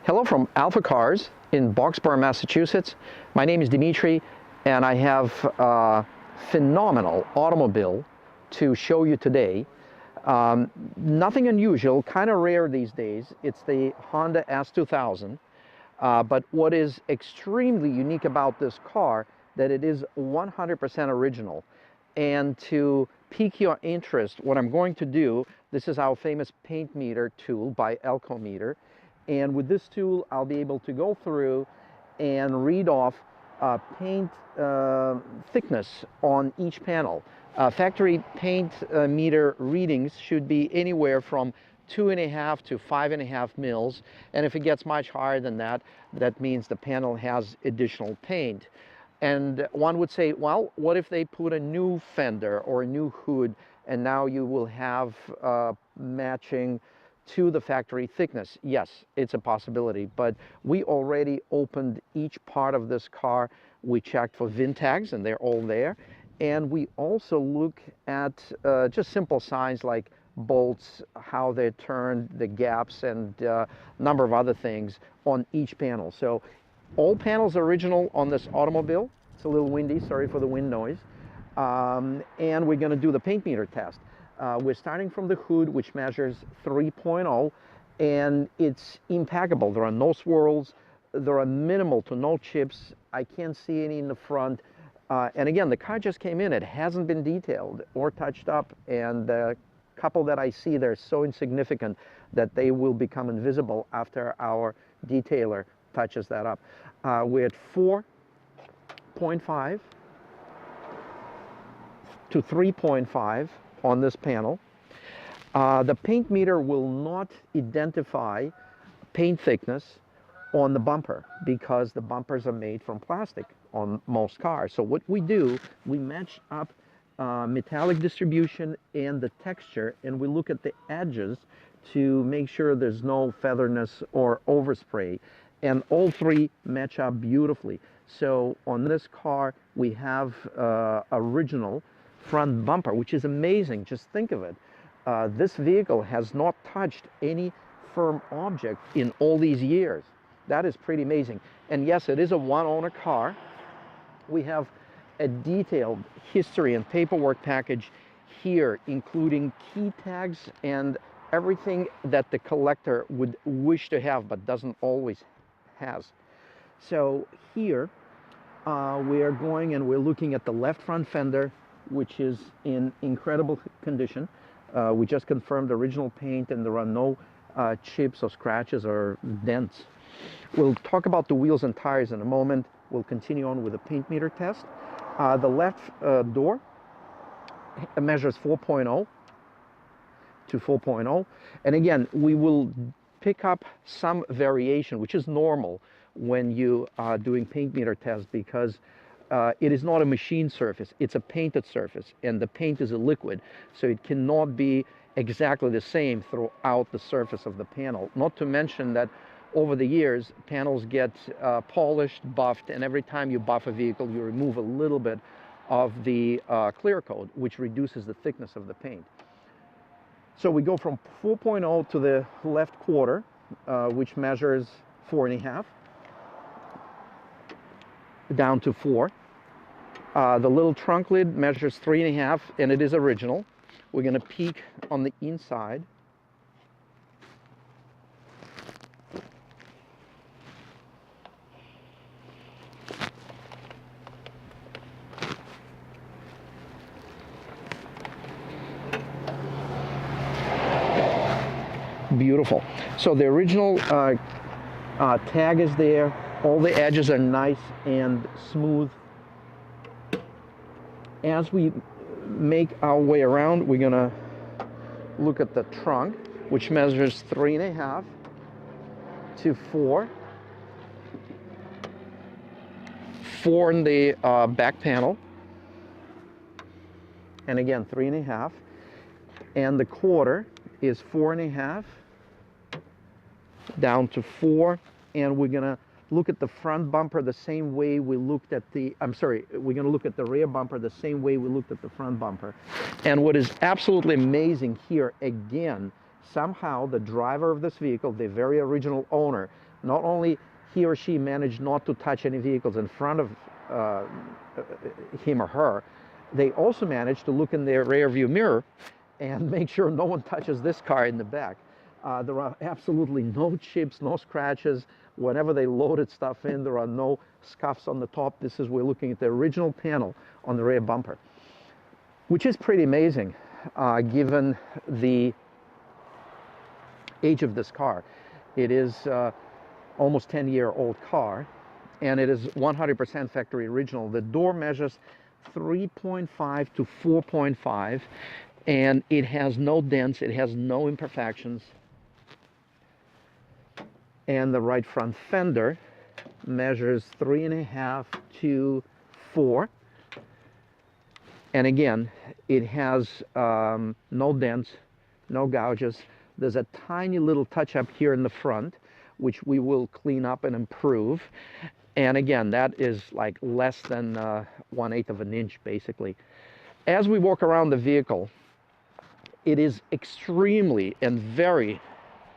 Hello from AlphaCars in Boxborough, Massachusetts. My name is Dimitri, and I have a phenomenal automobile to show you today. Nothing unusual, kind of rare these days. It's the Honda S2000. But what is extremely unique about this car, that it is 100% original. And to pique your interest, what I'm going to do, this is our famous paint meter tool by Elcometer. And with this tool, I'll be able to go through and read off paint thickness on each panel. Factory paint meter readings should be anywhere from 2.5 to 5.5 mils. And if it gets much higher than that, that means the panel has additional paint. And one would say, well, what if they put a new fender or a new hood, and now you will have matching to the factory thickness? Yes, it's a possibility, but we already opened each part of this car. We checked for VIN tags, and they're all there. And we also look at just simple signs like bolts, how they're turned, the gaps, and a number of other things on each panel. So all panels are original on this automobile. It's a little windy, sorry for the wind noise. And we're going to do the paint meter test. We're starting from the hood, which measures 3.0, and it's impeccable. There are no swirls, there are minimal to no chips. I can't see any in the front. And again, the car just came in. It hasn't been detailed or touched up, and the couple that I see, they're so insignificant that they will become invisible after our detailer touches that up. We're at 4.5 to 3.5 on this panel. The paint meter will not identify paint thickness on the bumper because the bumpers are made from plastic on most cars. So what we do, we match up metallic distribution and the texture, and we look at the edges to make sure there's no featherness or overspray. And all three match up beautifully. So on this car, we have original front bumper, which is amazing. Just think of it. This vehicle has not touched any firm object in all these years. That is pretty amazing. And yes, it is a one-owner car. We have a detailed history and paperwork package here, including key tags and everything that the collector would wish to have but doesn't always has. So here we are going and we're looking at the left front fender, which is in incredible condition. We just confirmed original paint, and there are no chips or scratches or dents. We'll talk about the wheels and tires in a moment. We'll continue on with the paint meter test. The left door measures 4.0 to 4.0. And again, we will pick up some variation, which is normal when you are doing paint meter tests, because it is not a machine surface, it's a painted surface, and the paint is a liquid, so it cannot be exactly the same throughout the surface of the panel. Not to mention that over the years, panels get polished, buffed, and every time you buff a vehicle, you remove a little bit of the clear coat, which reduces the thickness of the paint. So we go from 4.0 to the left quarter, which measures 4.5, down to 4. The little trunk lid measures 3.5, and it is original. We're going to peek on the inside. Beautiful. So the original tag is there. All the edges are nice and smooth. As we make our way around, we're gonna look at the trunk, which measures 3.5 to 4. 4 in the back panel. And again, 3.5. And the quarter is 4.5 down to 4, and we're gonna look at the front bumper the same way we looked at the, we're gonna look at the rear bumper the same way we looked at the front bumper. And what is absolutely amazing here, again, somehow the driver of this vehicle, the very original owner, Not only he or she managed not to touch any vehicles in front of him or her, they also managed to look in their rear view mirror and make sure no one touches this car in the back. There are absolutely no chips, no scratches. Whenever they loaded stuff in, there are no scuffs on the top. We're looking at the original panel on the rear bumper, which is pretty amazing given the age of this car. It is almost 10-year-old car, and it is 100% factory original. The door measures 3.5 to 4.5, and it has no dents, it has no imperfections. And the right front fender measures 3.5 to 4. And again, it has no dents, no gouges. There's a tiny little touch-up here in the front, which we will clean up and improve. And again, that is like less than 1/8 of an inch, basically. As we walk around the vehicle, it is extremely and very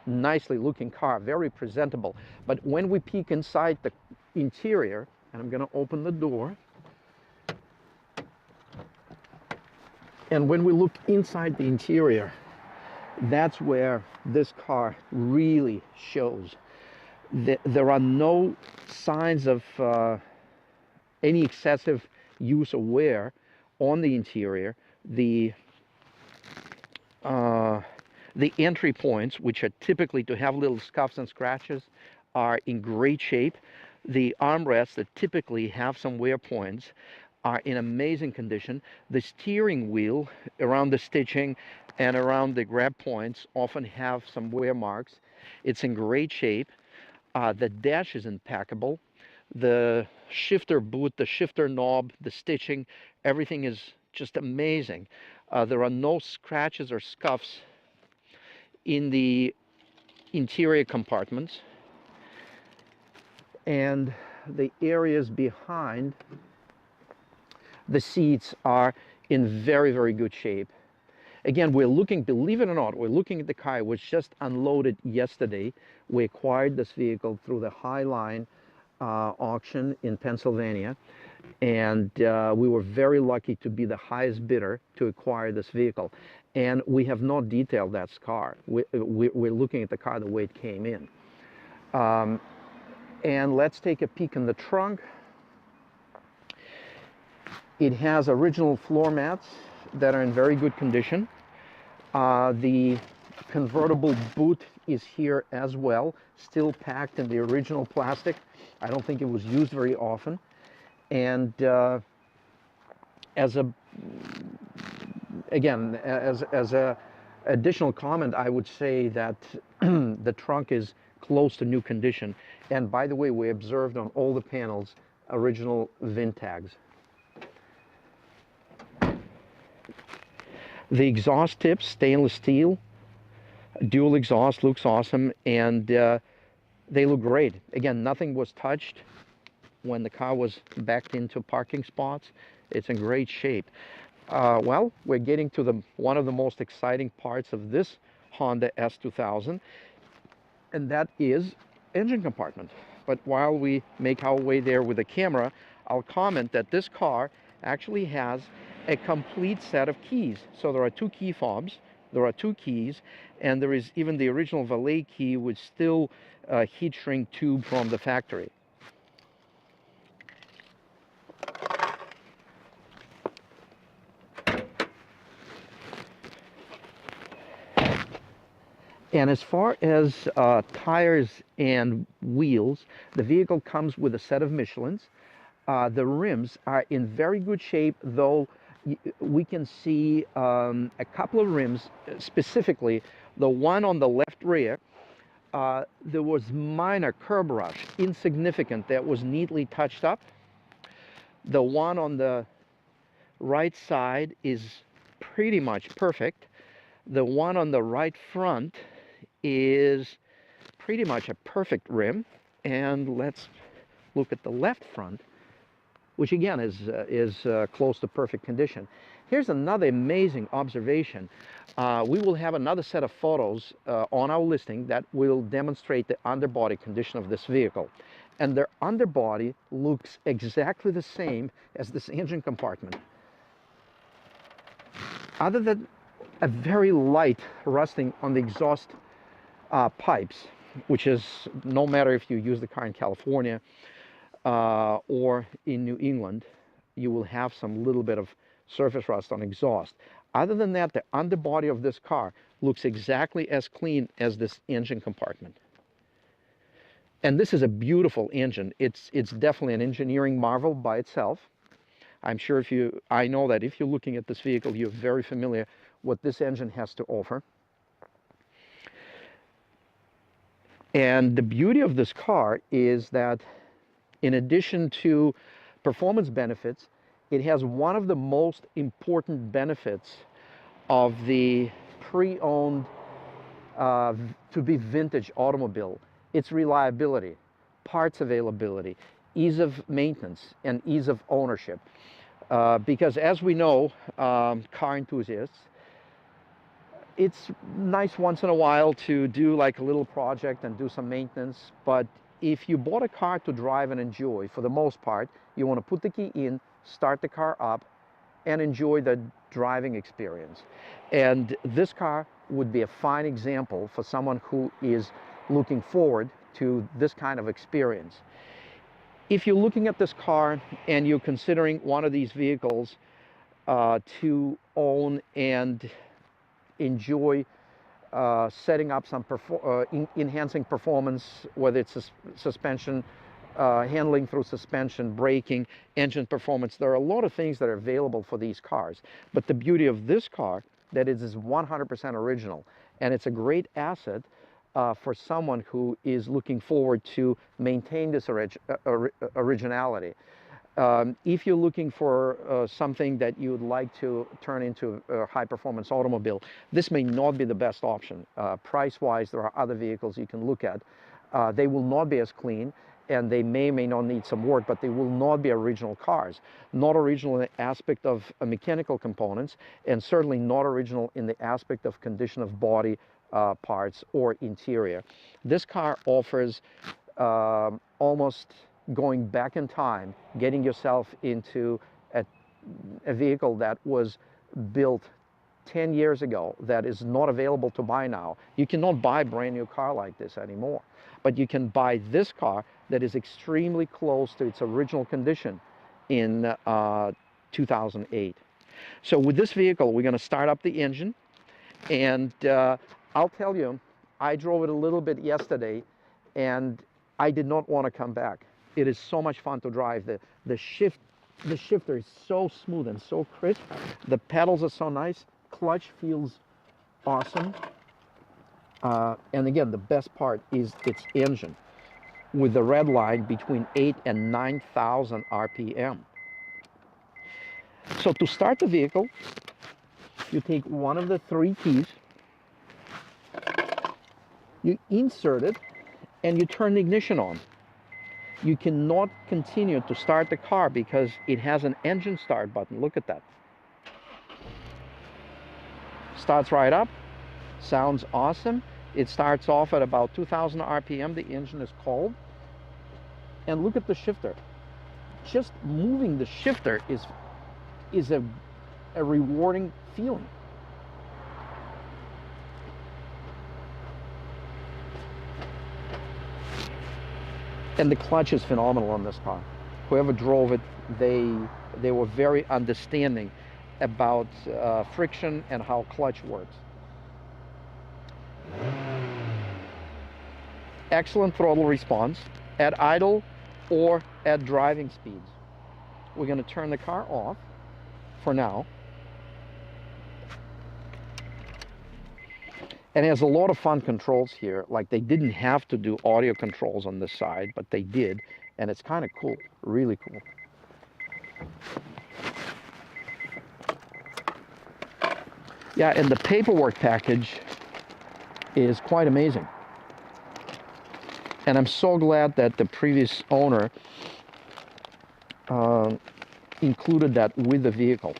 nicely looking car, very presentable. But when we peek inside the interior, and I'm going to open the door, and when we look inside the interior, that's where this car really shows. There are no signs of any excessive use or wear on the interior. The entry points, which are typically to have little scuffs and scratches, are in great shape. The armrests that typically have some wear points are in amazing condition. The steering wheel around the stitching and around the grab points often have some wear marks. It's in great shape. The dash is impeccable. The shifter boot, the shifter knob, the stitching, everything is just amazing. There are no scratches or scuffs in the interior compartments, and the areas behind the seats are in very, very good shape. Again, we're looking, believe it or not, we're looking at the car. It was just unloaded yesterday. We acquired this vehicle through the Highline auction in Pennsylvania, and we were very lucky to be the highest bidder to acquire this vehicle. And we have not detailed that car. We're looking at the car the way it came in. And let's take a peek in the trunk. It has original floor mats that are in very good condition. The convertible boot is here as well, still packed in the original plastic. I don't think it was used very often. And as a additional comment, I would say that the trunk is close to new condition. And by the way, we observed on all the panels original VIN tags. The exhaust tips, stainless steel, dual exhaust, looks awesome, and they look great. Again, nothing was touched when the car was backed into parking spots. It's in great shape. Well, we're getting to one of the most exciting parts of this Honda S2000, and that is engine compartment. But while we make our way there with the camera, I'll comment that this car actually has a complete set of keys. So there are 2 key fobs, there are 2 keys, and there is even the original valet key with still a heat shrink tube from the factory. And as far as tires and wheels, the vehicle comes with a set of Michelins. The rims are in very good shape, though we can see a couple of rims, specifically the one on the left rear. There was minor curb rush, insignificant, that was neatly touched up. The one on the right side is pretty much perfect. The one on the right front is pretty much a perfect rim. And let's look at the left front. which again is close to perfect condition. Here's another amazing observation. We will have another set of photos on our listing that will demonstrate the underbody condition of this vehicle. And the underbody looks exactly the same as this engine compartment, other than a very light rusting on the exhaust pipes, which is, no matter if you use the car in California or in New England, you will have some little bit of surface rust on exhaust. Other than that, the underbody of this car looks exactly as clean as this engine compartment. And this is a beautiful engine. It's definitely an engineering marvel by itself. I'm sure I know that if you're looking at this vehicle, you're very familiar what this engine has to offer. And the beauty of this car is that in addition to performance benefits, it has one of the most important benefits of the pre-owned to-be vintage automobile. Its reliability, parts availability, ease of maintenance, and ease of ownership. Because as we know, car enthusiasts, it's nice once in a while to do like a little project and do some maintenance, but if you bought a car to drive and enjoy, for the most part, you want to put the key in, start the car up, and enjoy the driving experience. And this car would be a fine example for someone who is looking forward to this kind of experience. If you're looking at this car and you're considering one of these vehicles to own and enjoy setting up some enhancing performance, whether it's suspension, handling through suspension, braking, engine performance, there are a lot of things that are available for these cars. But the beauty of this car, that it is 100% original, and it's a great asset for someone who is looking forward to maintain this originality. If you're looking for something that you would like to turn into a high-performance automobile, this may not be the best option. Price-wise, there are other vehicles you can look at. They will not be as clean, and they may not need some work, but they will not be original cars. Not original in the aspect of mechanical components, and certainly not original in the aspect of condition of body, parts, or interior. This car offers almost going back in time, getting yourself into a vehicle that was built 10 years ago that is not available to buy now. You cannot buy a brand new car like this anymore, but you can buy this car that is extremely close to its original condition in 2008. So with this vehicle, we're going to start up the engine, and I'll tell you, I drove it a little bit yesterday, and I did not want to come back. It is so much fun to drive. The shifter is so smooth and so crisp. The pedals are so nice. Clutch feels awesome. And again, the best part is its engine, with the red line between 8,000 and 9,000 RPM. So to start the vehicle, you take one of the three keys, you insert it, and you turn the ignition on. You cannot continue to start the car because it has an engine start button. Look at that. Starts right up. Sounds awesome. It starts off at about 2,000 RPM. The engine is cold. And look at the shifter. Just moving the shifter is a rewarding feeling. And the clutch is phenomenal on this car. Whoever drove it, they were very understanding about friction and how clutch works. Excellent throttle response at idle or at driving speeds. We're going to turn the car off for now. And it has a lot of fun controls here. Like, they didn't have to do audio controls on this side, but they did. And it's kind of cool, really cool. Yeah, and the paperwork package is quite amazing. And I'm so glad that the previous owner included that with the vehicle.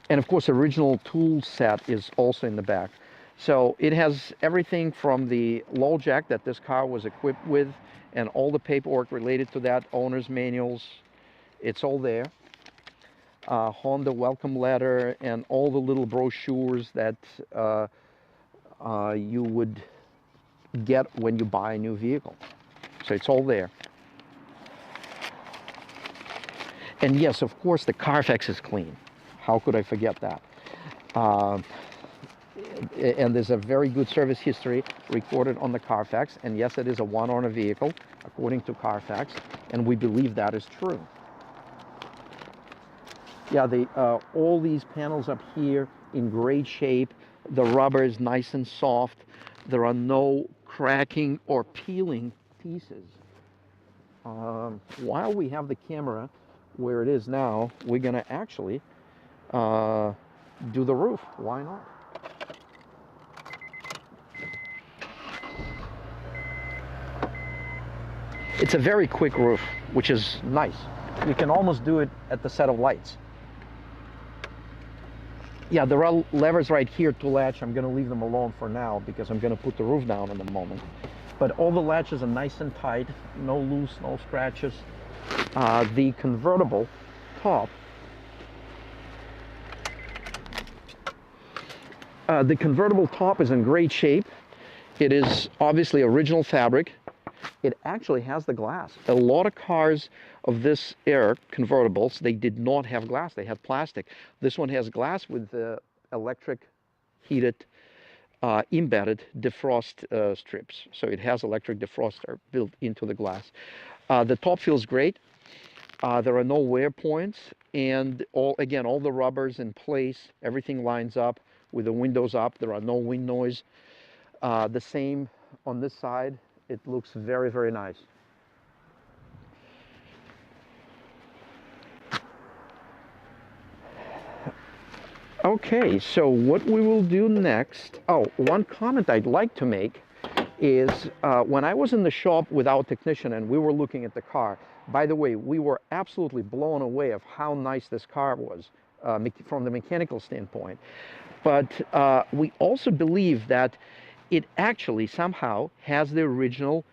And of course, original tool set is also in the back. So it has everything from the low jack that this car was equipped with and all the paperwork related to that, owner's manuals, it's all there. Honda welcome letter and all the little brochures that you would get when you buy a new vehicle. So it's all there. And yes, of course, the Carfax is clean. How could I forget that? And there's a very good service history recorded on the Carfax. And yes, it is a one-owner vehicle, according to Carfax. And we believe that is true. Yeah, all these panels up here in great shape. The rubber is nice and soft. There are no cracking or peeling pieces. While we have the camera where it is now, we're going to actually do the roof. Why not? It's a very quick roof, which is nice. You can almost do it at the set of lights. Yeah, there are levers right here to latch. I'm going to leave them alone for now because I'm going to put the roof down in a moment. But all the latches are nice and tight, no loose, no scratches. The convertible top, is in great shape. It is obviously original fabric. It actually has the glass. A lot of cars of this era, convertibles, they did not have glass. They had plastic. This one has glass with the electric heated embedded defrost strips. So it has electric defroster built into the glass. The top feels great. There are no wear points, and all the rubbers in place. Everything lines up with the windows up. There are no wind noise. The same on this side. It looks very, very nice. Okay, so what we will do next, one comment I'd like to make is when I was in the shop with our technician and we were looking at the car, by the way, we were absolutely blown away of how nice this car was from the mechanical standpoint. But we also believe that it actually somehow has the original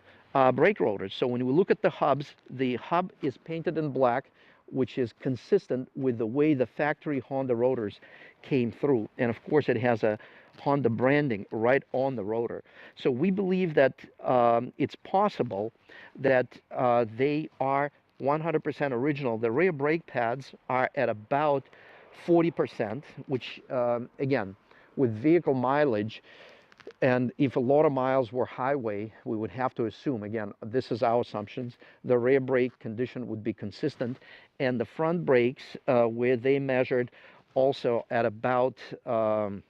brake rotors. So when we look at the hubs, the hub is painted in black, which is consistent with the way the factory Honda rotors came through. And of course, it has a Honda branding right on the rotor. So we believe that it's possible that they are 100% original. The rear brake pads are at about 40%, which again, with vehicle mileage, and if a lot of miles were highway, we would have to assume, again, this is our assumptions, the rear brake condition would be consistent, and the front brakes, where they measured also at about 50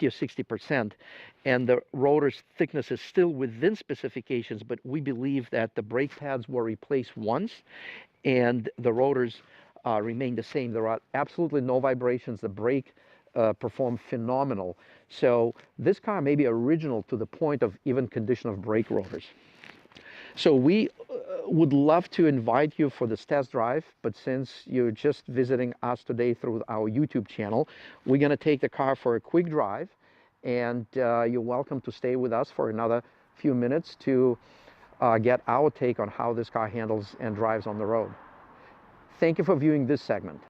or 60%, and the rotor's thickness is still within specifications, but we believe that the brake pads were replaced once, and the rotors remain the same. There are absolutely no vibrations. The brake perform phenomenal. So this car may be original to the point of even condition of brake rotors. So we would love to invite you for this test drive, but since you're just visiting us today through our YouTube channel, we're going to take the car for a quick drive, and you're welcome to stay with us for another few minutes to get our take on how this car handles and drives on the road. Thank you for viewing this segment.